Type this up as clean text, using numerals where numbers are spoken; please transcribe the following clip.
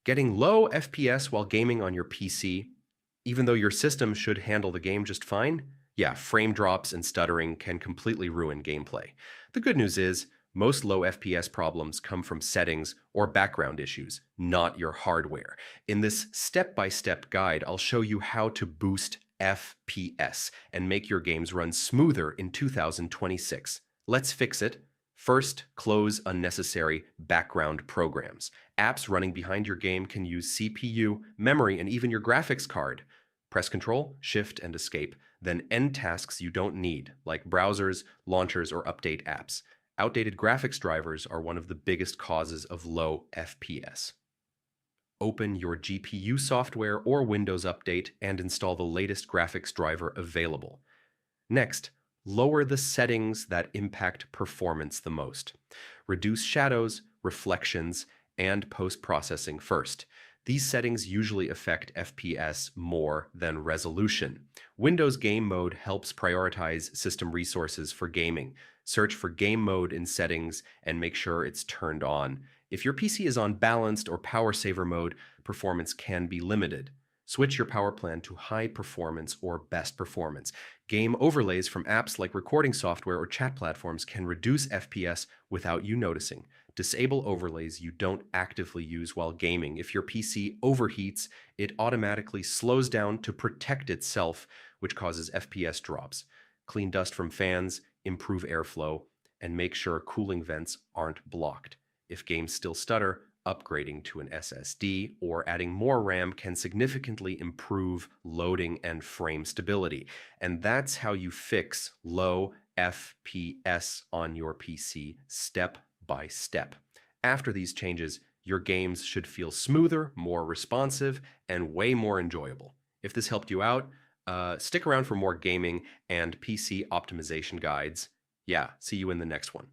Getting low FPS while gaming on your PC, even though your system should handle the game just fine, yeah, frame drops and stuttering can completely ruin gameplay. The good news is, most low FPS problems come from settings or background issues, not your hardware. In this step-by-step guide, I'll show you how to boost FPS and make your games run smoother in 2026. Let's fix it. First, close unnecessary background programs. Apps running behind your game can use CPU, memory, and even your graphics card. Press Ctrl, Shift, and Escape, then end tasks you don't need, like browsers, launchers, or update apps. Outdated graphics drivers are one of the biggest causes of low FPS. Open your GPU software or Windows Update and install the latest graphics driver available. Next, lower the settings that impact performance the most. Reduce shadows, reflections, and post-processing first. These settings usually affect FPS more than resolution. Windows Game Mode helps prioritize system resources for gaming. Search for Game Mode in Settings and make sure it's turned on. If your PC is on Balanced or Power Saver mode, performance can be limited. Switch your power plan to high performance or best performance. Game overlays from apps like recording software or chat platforms can reduce FPS without you noticing. Disable overlays you don't actively use while gaming. If your PC overheats, it automatically slows down to protect itself, which causes FPS drops. Clean dust from fans, improve airflow, and make sure cooling vents aren't blocked. If games still stutter, upgrading to an SSD or adding more RAM can significantly improve loading and frame stability. And that's how you fix low FPS on your PC step by step. After these changes, your games should feel smoother, more responsive, and way more enjoyable. If this helped you out, stick around for more gaming and PC optimization guides. Yeah, see you in the next one.